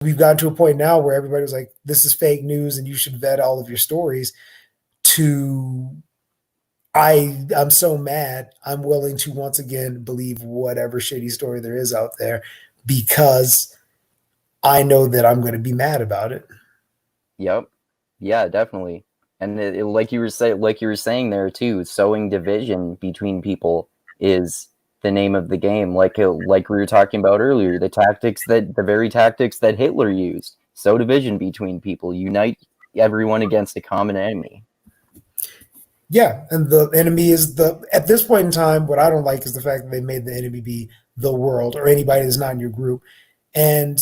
we've gotten to a point now where everybody was like, this is fake news and you should vet all of your stories, to I'm so mad, I'm willing to once again believe whatever shitty story there is out there because I know that I'm going to be mad about it. Yep. Yeah, definitely. And like you were saying there too, sowing division between people is the name of the game. Like we were talking about earlier, the very tactics that Hitler used, sow division between people, unite everyone against a common enemy. Yeah, and the enemy is at this point in time, what I don't like is the fact that they made the enemy be the world or anybody that's not in your group. And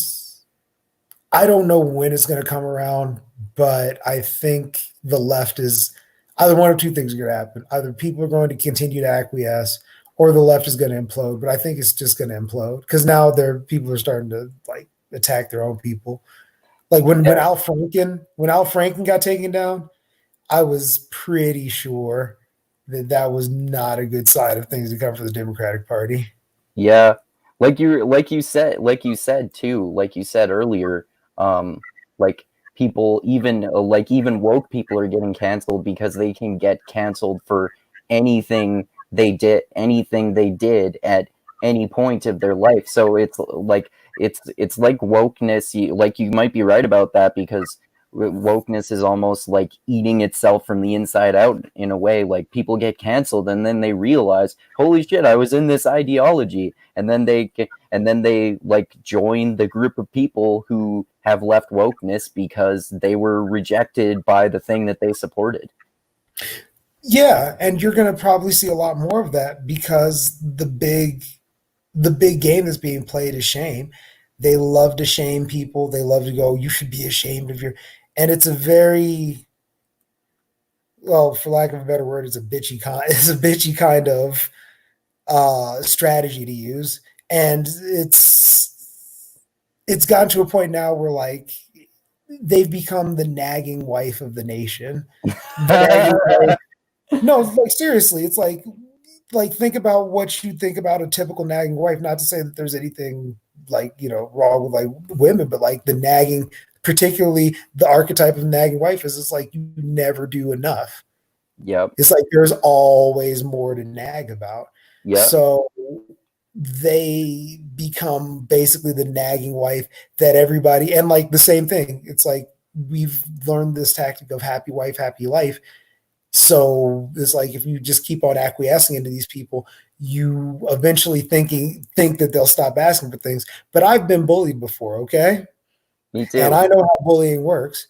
I don't know when it's going to come around, but I think the left is either one of two things are going to happen. Either people are going to continue to acquiesce or the left is going to implode. But I think it's just going to implode because now people are starting to like attack their own people. Like when Al Franken got taken down, I was pretty sure that that was not a good sign of things to come for the Democratic Party. Yeah, like you said too, like you said earlier, like people even woke people are getting canceled because they can get canceled for anything they did at any point of their life. So it's like wokeness. Like you might be right about that because wokeness is almost like eating itself from the inside out in a way. Like people get canceled and then they realize, holy shit, I was in this ideology, and then they like join the group of people who have left wokeness because they were rejected by the thing that they supported. Yeah, and you're going to probably see a lot more of that because the big game that's being played is shame. They love to shame people. They love to go, you should be ashamed of your, and it's a very, well, for lack of a better word, it's a bitchy kind of strategy to use. And it's gotten to a point now where like they've become the nagging wife of the nation. The nagging wife. No, like seriously, it's like think about what you think about a typical nagging wife. Not to say that there's anything like wrong with like women, but like the nagging, particularly the archetype of nagging wife is it's like you never do enough. Yep. It's like there's always more to nag about. Yep. So they become basically the nagging wife that everybody, and like the same thing. It's like we've learned this tactic of happy wife, happy life. So it's like if you just keep on acquiescing into these people, you eventually think that they'll stop asking for things. But I've been bullied before, okay? Me And too. I know how bullying works.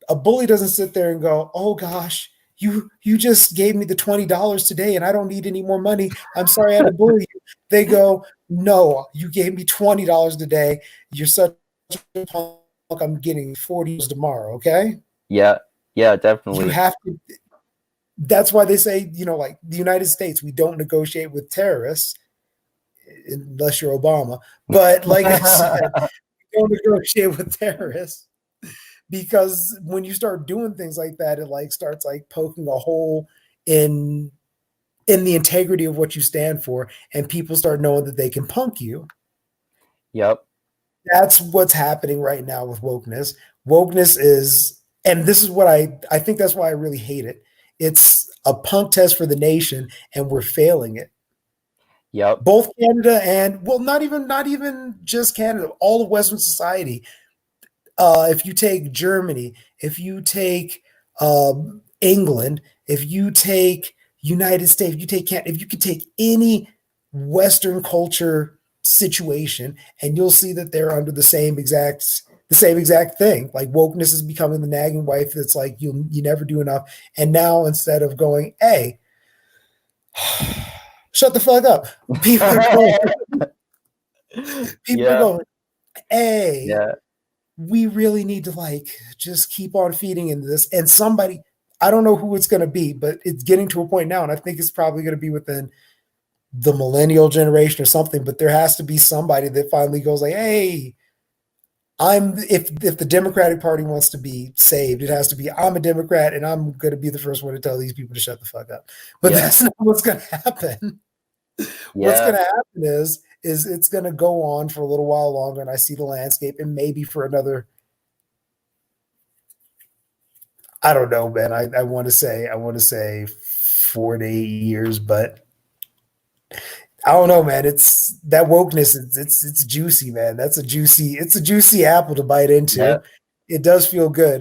A bully doesn't sit there and go, "Oh gosh, you just gave me the $20 today and I don't need any more money. I'm sorry I had to bully you." They go, "No, you gave me $20 today. You're such a punk. I'm getting $40 tomorrow, okay?" Yeah. Yeah, You definitely. have to, that's why they say, like the United States, we don't negotiate with terrorists unless you're Obama. But like I said, we don't negotiate with terrorists because when you start doing things like that, it like starts like poking a hole in the integrity of what you stand for, and people start knowing that they can punk you. Yep. That's what's happening right now with wokeness. Wokeness is, and this is what I think that's why I really hate it. It's a punk test for the nation, and we're failing it. Yep. Both Canada and, well, not even just Canada, all of Western society. If you take Germany, if you take England, if you take United States, if you take Canada, if you could take any Western culture situation, and you'll see that they're under the same exact thing. Like wokeness is becoming the nagging wife that's like you never do enough. And now instead of going, hey, shut the fuck up, people are going, people are Yeah. going, hey, Yeah. we really need to like just keep on feeding into this. And somebody, I don't know who it's going to be, but it's getting to a point now, and I think it's probably going to be within the millennial generation or something. But there has to be somebody that finally goes like, "Hey, if the Democratic Party wants to be saved, it has to be I'm a Democrat, and I'm going to be the first one to tell these people to shut the fuck up." But Yeah. that's not what's going to happen. What's Yeah. going to happen is is it's going to go on for a little while longer, and I see the landscape, and maybe for another, I don't know, man. I want to say 4 to 8 years, but I don't know, man. It's that wokeness. It's juicy, man. It's a juicy apple to bite Yeah. into. It does feel good.